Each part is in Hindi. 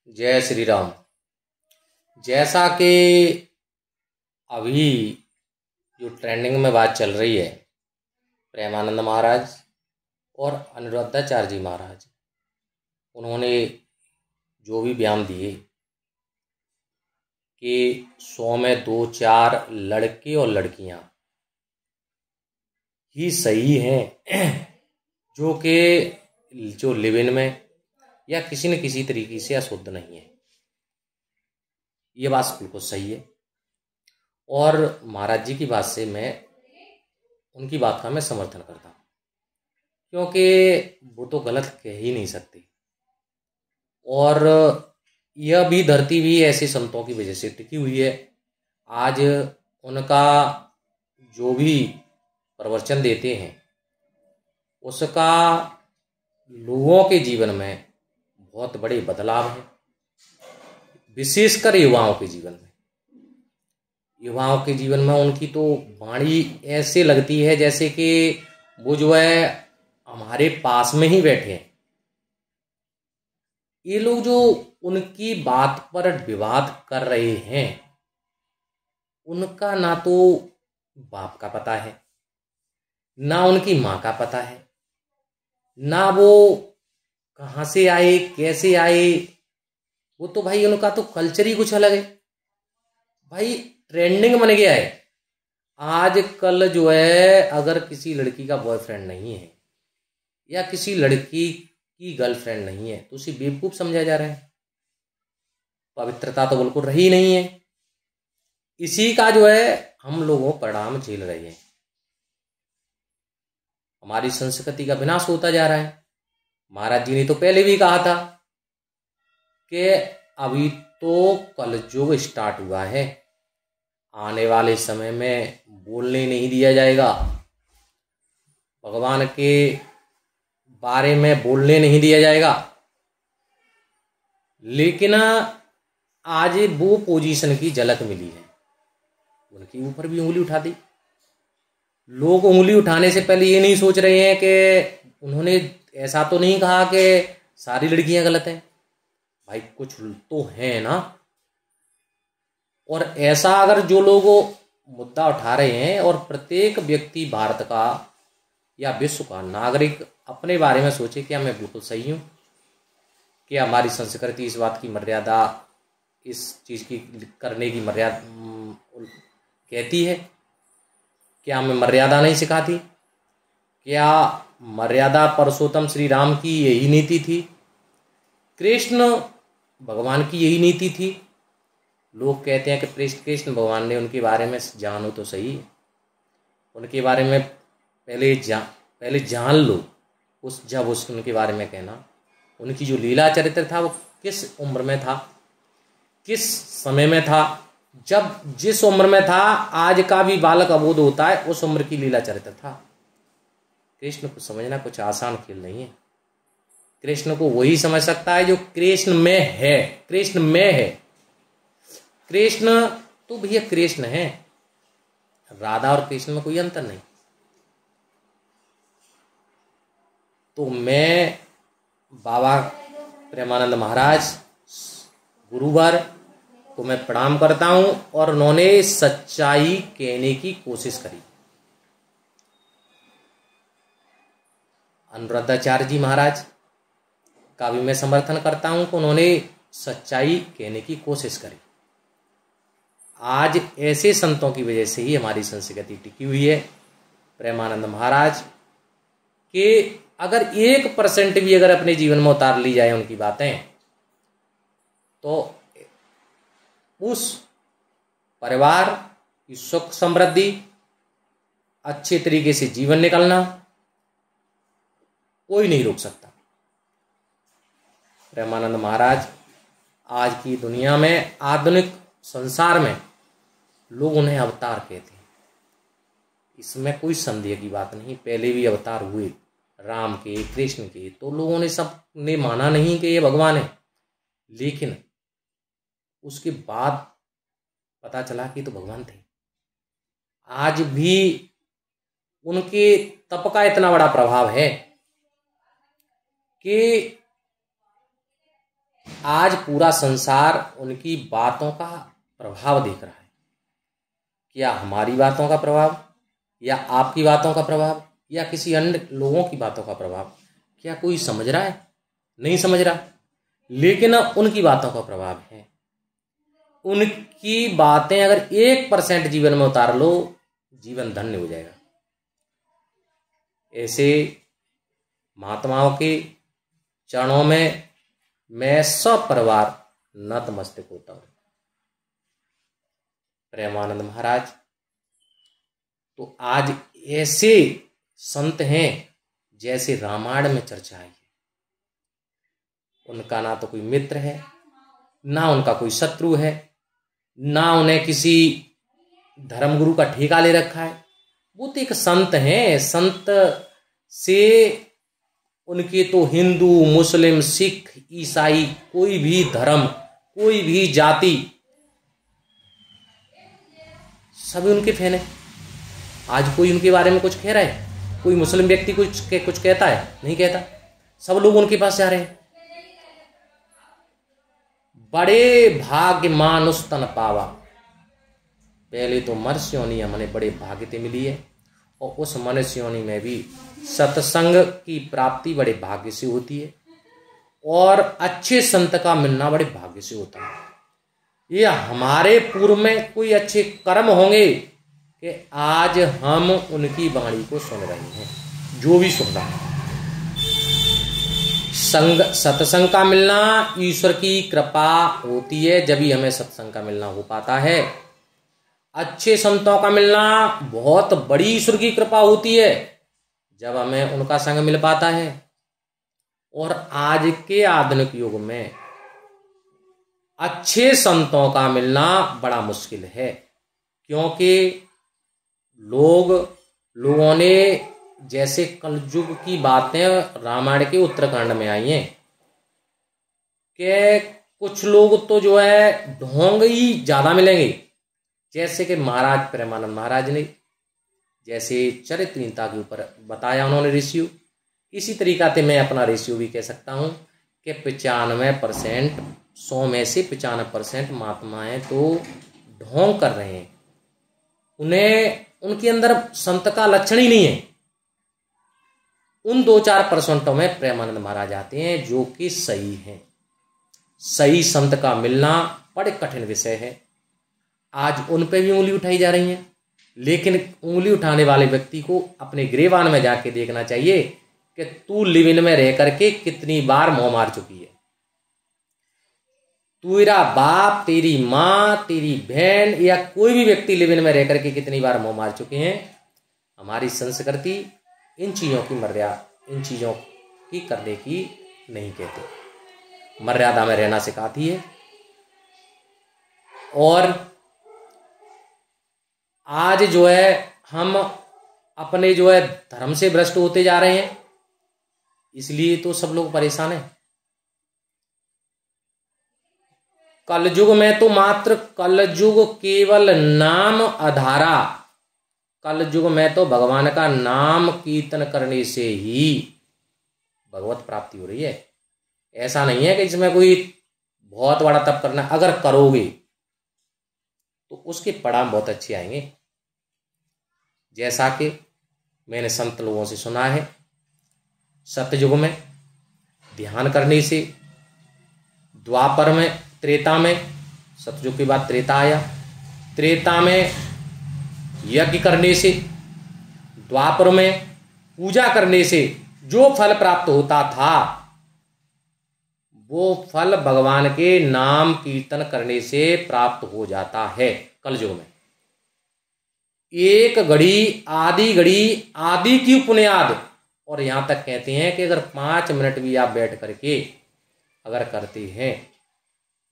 जय श्री राम। जैसा कि अभी जो ट्रेंडिंग में बात चल रही है, प्रेमानंद महाराज और अनिरुद्धाचार्य जी महाराज, उन्होंने जो भी बयान दिए कि 100 में 2-4 लड़के और लड़कियां ही सही हैं जो लिव इन में या किसी न किसी तरीके से अशुद्ध नहीं है। ये बात बिल्कुल सही है और महाराज जी की बात से मैं उनकी बात का मैं समर्थन करता हूँ, क्योंकि वो तो गलत कह ही नहीं सकते। और यह भी धरती भी ऐसे संतों की वजह से टिकी हुई है। आज उनका जो भी प्रवचन देते हैं उसका लोगों के जीवन में बहुत बड़े बदलाव है, विशेषकर युवाओं के जीवन में। युवाओं के जीवन में उनकी तो वाणी ऐसे लगती है जैसे कि वो जो है हमारे पास में ही बैठे हैं। ये लोग जो उनकी बात पर विवाद कर रहे हैं, उनका ना तो बाप का पता है, ना उनकी माँ का पता है, ना वो कहाँ से आए कैसे आए। वो तो भाई उनका तो कल्चर ही कुछ अलग है। भाई ट्रेंडिंग बन गया है आज कल जो है। अगर किसी लड़की का बॉयफ्रेंड नहीं है या किसी लड़की की गर्लफ्रेंड नहीं है तो उसे बेवकूफ समझा जा रहा है। पवित्रता तो बिल्कुल रही नहीं है। इसी का जो है हम लोगों परिणाम झेल रहे हैं। हमारी संस्कृति का विनाश होता जा रहा है। महाराज जी ने तो पहले भी कहा था कि अभी तो कलयुग स्टार्ट हुआ है, आने वाले समय में बोलने नहीं दिया जाएगा, भगवान के बारे में बोलने नहीं दिया जाएगा। लेकिन आज वो पोजीशन की झलक मिली है, उनके ऊपर भी उंगली उठा दी। लोग उंगली उठाने से पहले ये नहीं सोच रहे हैं कि उन्होंने ऐसा तो नहीं कहा कि सारी लड़कियां गलत हैं। भाई कुछ तो है ना। और ऐसा अगर जो लोग मुद्दा उठा रहे हैं और प्रत्येक व्यक्ति भारत का या विश्व का नागरिक अपने बारे में सोचे क्या मैं बिल्कुल सही हूँ, क्या हमारी संस्कृति इस बात की मर्यादा, इस चीज़ की करने की मर्यादा कहती है, क्या हमें मर्यादा नहीं सिखाती? क्या मर्यादा पुरुषोत्तम श्री राम की यही नीति थी? कृष्ण भगवान की यही नीति थी? लोग कहते हैं कि कृष्ण भगवान ने उनके बारे में जानो तो सही, उनके बारे में पहले जान लो। जब उनके बारे में कहना, उनकी जो लीला चरित्र था वो किस उम्र में था, किस समय में था। जब जिस उम्र में था, आज का भी बालक अबोध होता है, उस उम्र की लीला चरित्र था। कृष्ण को समझना कुछ आसान खेल नहीं है। कृष्ण को वही समझ सकता है जो कृष्ण में है। कृष्ण में है। कृष्ण तो भैया कृष्ण है, राधा और कृष्ण में कोई अंतर नहीं। तो मैं बाबा प्रेमानंद महाराज गुरुवर को मैं प्रणाम करता हूं और उन्होंने सच्चाई कहने की कोशिश करी। अनिरुद्धाचार्य जी महाराज का भी मैं समर्थन करता हूं कि उन्होंने सच्चाई कहने की कोशिश करी। आज ऐसे संतों की वजह से ही हमारी संस्कृति टिकी हुई है। प्रेमानंद महाराज के अगर 1% भी अगर अपने जीवन में उतार ली जाए उनकी बातें, तो उस परिवार की सुख समृद्धि, अच्छे तरीके से जीवन निकलना कोई नहीं रोक सकता। प्रेमानंद महाराज आज की दुनिया में, आधुनिक संसार में लोग उन्हें अवतार कहते हैं। इसमें कोई संदेह की बात नहीं। पहले भी अवतार हुए राम के, कृष्ण के, तो लोगों ने सब ने माना नहीं कि ये भगवान है। लेकिन उसके बाद पता चला कि तो भगवान थे। आज भी उनके तप का इतना बड़ा प्रभाव है कि आज पूरा संसार उनकी बातों का प्रभाव देख रहा है। क्या हमारी बातों का प्रभाव, या आपकी बातों का प्रभाव, या किसी अन्य लोगों की बातों का प्रभाव, क्या कोई समझ रहा है? नहीं समझ रहा। लेकिन उनकी बातों का प्रभाव है। उनकी बातें अगर 1% जीवन में उतार लो, जीवन धन्य हो जाएगा। ऐसे महात्माओं के चरणों में मैं सब परिवार नतमस्तक होता हूं। प्रेमानंद महाराज तो आज ऐसे संत हैं जैसे रामायण में चर्चा है। उनका ना तो कोई मित्र है, ना उनका कोई शत्रु है, ना उन्हें किसी धर्मगुरु का ठेका ले रखा है। वो तो एक संत हैं। संत से उनके तो हिंदू, मुस्लिम, सिख, ईसाई, कोई भी धर्म, कोई भी जाति, सभी उनके फैन है। आज कोई उनके बारे में कुछ कह रहा है? कोई मुस्लिम व्यक्ति कुछ कहता है? नहीं कहता। सब लोग उनके पास जा रहे हैं। बड़े भाग्य मानुष तन पावा। पहले तो मनुष्य योनि हमने बड़े भाग्य से मिली है, और उस मनुष्य योनि में भी सत्संग की प्राप्ति बड़े भाग्य से होती है, और अच्छे संत का मिलना बड़े भाग्य से होता है। ये हमारे पूर्व में कोई अच्छे कर्म होंगे कि आज हम उनकी वाणी को सुन रहे हैं। जो भी सुन रहा है, सत्संग का मिलना ईश्वर की कृपा होती है, जब ही हमें सत्संग का मिलना हो पाता है। अच्छे संतों का मिलना बहुत बड़ी ईश्वर की कृपा होती है, जब हमें उनका संग मिल पाता है। और आज के आधुनिक युग में अच्छे संतों का मिलना बड़ा मुश्किल है, क्योंकि लोगों ने जैसे कलयुग की बातें रामायण के उत्तरकांड में आई हैं कि कुछ लोग तो जो है ढोंग ही ज्यादा मिलेंगे, जैसे कि महाराज प्रेमानंद महाराज ने जैसे चरित्रहीनता के ऊपर बताया उन्होंने रेशियो, इसी तरीका से मैं अपना रेशियो भी कह सकता हूं कि 95%, 100 में से 95% महात्माएं तो ढोंग कर रहे हैं। उनके अंदर संत का लक्षण ही नहीं है। उन 2-4% में प्रेमानंद महाराज आते हैं जो कि सही हैं। सही संत का मिलना बड़े कठिन विषय है। आज उन पे भी उंगली उठाई जा रही है, लेकिन उंगली उठाने वाले व्यक्ति को अपने गिरेबान में जाके देखना चाहिए कि तू लिविन में रह करके कितनी बार मोह मार चुकी है। तेरा बाप, तेरी माँ, तेरी बहन या कोई भी व्यक्ति लिविन में रह करके कितनी बार मोह मार चुके हैं। हमारी संस्कृति इन चीजों की मर्यादा, इन चीजों की करने की नहीं कहती, मर्यादा में रहना सिखाती है। और आज जो है हम अपने जो है धर्म से भ्रष्ट होते जा रहे हैं, इसलिए तो सब लोग परेशान हैं। कलयुग में तो मात्र कलयुग केवल नाम आधारा। कलयुग में तो भगवान का नाम कीर्तन करने से ही भगवत प्राप्ति हो रही है। ऐसा नहीं है कि इसमें कोई बहुत बड़ा तप करना, अगर करोगे तो उसके परिणाम बहुत अच्छे आएंगे। जैसा कि मैंने संत लोगों से सुना है, सतयुग में ध्यान करने से, द्वापर में, त्रेता में, सतयुग के बाद त्रेता आया, त्रेता में यज्ञ करने से, द्वापर में पूजा करने से जो फल प्राप्त होता था, वो फल भगवान के नाम कीर्तन करने से प्राप्त हो जाता है। कलयुग में एक घड़ी, आधी घड़ी, आदि की पुण्याद, और यहां तक कहते हैं कि अगर 5 मिनट भी आप बैठ करके अगर करते हैं,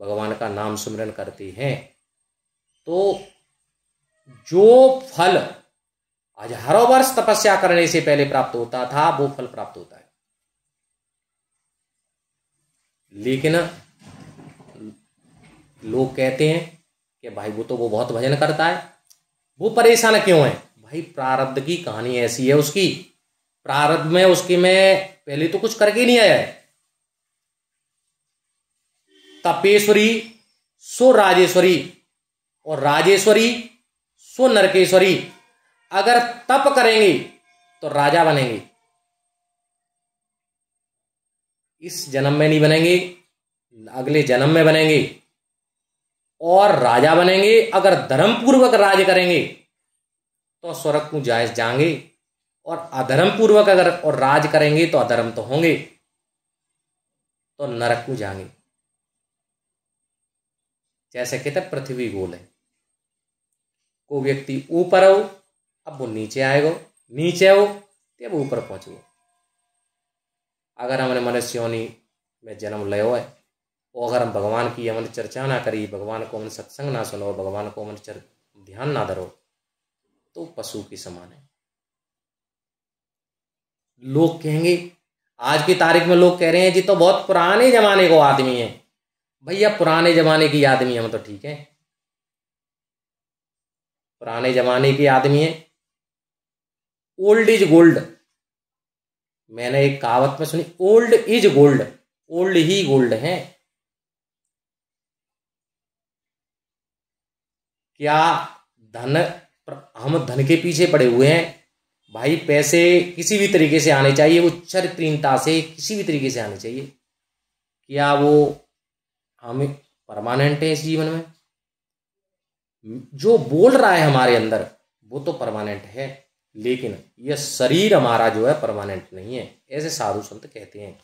भगवान का नाम सुमिरन करते हैं, तो जो फल हजारों वर्ष तपस्या करने से पहले प्राप्त होता था, वो फल प्राप्त होता है। लेकिन लोग कहते हैं कि भाई वो बहुत भजन करता है, वो परेशान क्यों है? भाई प्रारब्ध की कहानी ऐसी है उसकी। प्रारब्ध में उसके में पहले तो कुछ करके नहीं आया है। तपेश्वरी सो राजेश्वरी और राजेश्वरी सो नरकेश्वरी। अगर तप करेंगे तो राजा बनेंगे, इस जन्म में नहीं बनेंगे, अगले जन्म में बनेंगे और राजा बनेंगे। अगर धर्म पूर्वक राज करेंगे तो स्वर्ग को जाएंगे, और अधर्म पूर्वक अगर और राज करेंगे तो अधर्म तो होंगे, तो नरक को जाएंगे। जैसे कहते पृथ्वी गोल है, कोई व्यक्ति ऊपर हो अब वो नीचे आएगा, नीचे हो तब ऊपर पहुंचो। अगर हमने मनुष्य योनि में जन्म लिया है और अगर हम भगवान की हमने चर्चा ना करी, भगवान को हमने सत्संग ना सुनो, भगवान को हमने ध्यान ना धरो, तो पशु के समान है। लोग कहेंगे, आज की तारीख में लोग कह रहे हैं जी तो बहुत पुराने जमाने को आदमी है। भैया पुराने जमाने की आदमी हम तो ठीक है, पुराने जमाने के आदमी है। ओल्ड इज गोल्ड, मैंने एक कहावत में सुनी, old is gold, old he gold है। क्या धन, हम धन के पीछे पड़े हुए हैं भाई। पैसे किसी भी तरीके से आने चाहिए, वो चरित्रहीनता से किसी भी तरीके से आने चाहिए। क्या वो हमें परमानेंट है इस जीवन में? जो बोल रहा है हमारे अंदर वो तो परमानेंट है, लेकिन यह शरीर हमारा जो है परमानेंट नहीं है, ऐसे साधु संत कहते हैं।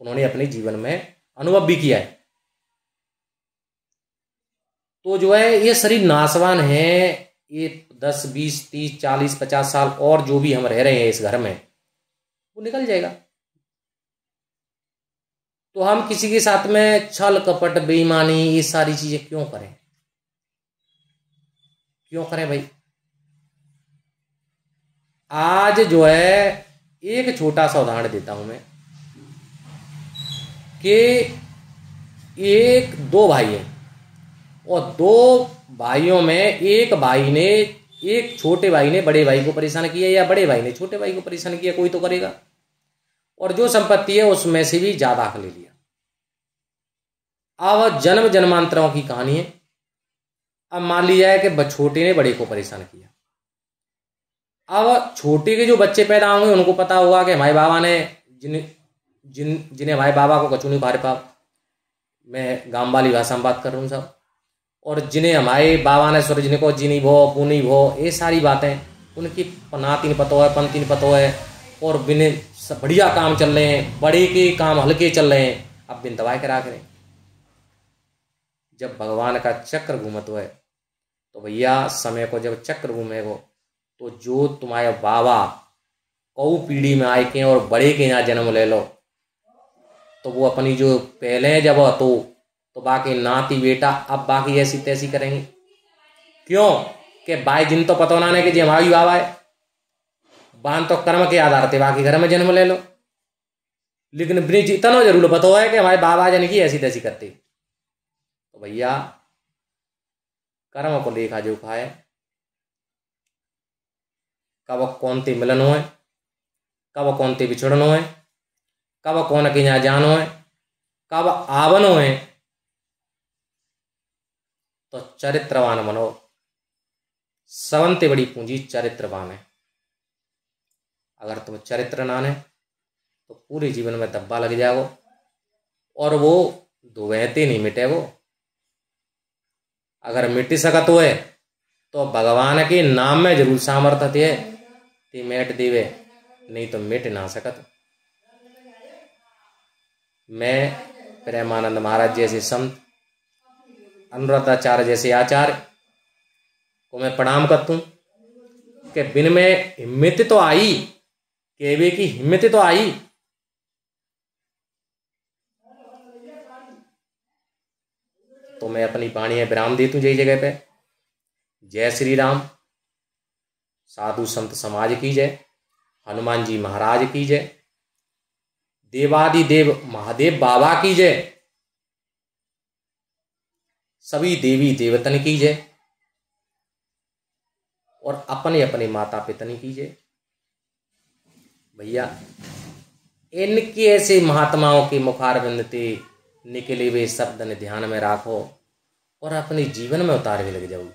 उन्होंने अपने जीवन में अनुभव भी किया है। तो जो है ये शरीर नाशवान है, ये 10, 20, 30, 40, 50 साल और जो भी हम रह रहे हैं इस घर में वो निकल जाएगा। तो हम किसी के साथ में छल कपट बेईमानी ये सारी चीजें क्यों करें, क्यों करें भाई। आज जो है एक छोटा सा उदाहरण देता हूं मैं कि एक दो भाई हैं और दो भाइयों में एक भाई ने, एक छोटे भाई ने बड़े भाई को परेशान किया या बड़े भाई ने छोटे भाई को परेशान किया, कोई तो करेगा, और जो संपत्ति है उसमें से भी ज्यादा हक ले लिया। अब जन्म जन्मांतरों की कहानी है। अब मान लिया है कि छोटे ने बड़े को परेशान किया। अब छोटे के जो बच्चे पैदा होंगे उनको पता होगा कि हमारे बाबा ने जिन्हें हमारे बाबा को कचू नहीं पारे पाप, मैं गांव वाली भाषा में बात कर रहा हूँ साहब, और जिन्हें हमारे बाबा ने सूरज को जिनी भो पुनी भो ये सारी बातें उनकी नाती नहीं पता है, पंथी नहीं पता है, और बिने बढ़िया काम चल रहे हैं, बड़े के काम हल्के चल रहे हैं, अब बिन दवाई करा करें। जब भगवान का चक्र घूमत है तो भैया समय को जब चक्र घूमेगो तो जो तुम्हारे बाबा कऊ पीढ़ी में आए के और बड़े के यहाँ जन्म ले लो तो वो अपनी जो पहले जब तो बाकी नाती बेटा अब बाकी ऐसी तैसी करेंगे। क्यों कि भाई जिन तो पता ना कि जी हमारी बाबा है, बान तो कर्म के आधार थे बाकी घर में जन्म ले लो, लेकिन इतना जरूर पता है कि हमारे बाबा जन की ऐसी तैसी करते। तो भैया कर्म को लेखा जोखा है, कब कौन ते मिलन हो, कब कौन ते बिछड़न हो, कब कौन के यहाँ जानो है, कब आवनो है। तो चरित्रवान बनो, सबंते बड़ी पूंजी चरित्रवान है। अगर तुम चरित्र नान है तो पूरे जीवन में धब्बा लग जाओ और वो दुबहते नहीं मिटेगो। अगर मिट सकत हो है तो भगवान के नाम में जरूर सामर्थ्य है, ते मेट देवे, नहीं तो मिट ना सकत। मैं प्रेमानंद महाराज जैसे संत, अनुराधाचार्य जैसे आचार्य को मैं प्रणाम करता हूं कि बिन में हिम्मत तो आई, केवे की हिम्मत तो आई। तो मैं अपनी वाणी विराम देता हूं जय जगह पे। जय श्री राम। साधु संत समाज की जय, हनुमान जी महाराज की जय, देवादिदेव महादेव बाबा की जय, सभी देवी देवतन की जय, और अपने अपने माता पितन की जय। भैया इनके ऐसे महात्माओं के मुखारविंद थे निकले हुए शब्द ने ध्यान में राखो और अपने जीवन में उतार के लग जाओ।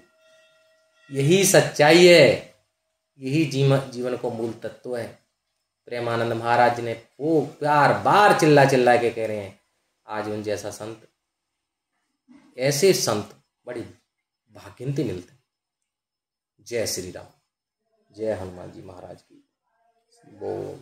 यही सच्चाई है, यही जीवन को मूल तत्व है। प्रेमानंद महाराज ने वो प्यार बार चिल्ला चिल्ला के कह रहे हैं, आज उन जैसा संत, ऐसे संत बड़ी भाग्यंती मिलते। जय श्री राम, जय हनुमान जी महाराज की। वो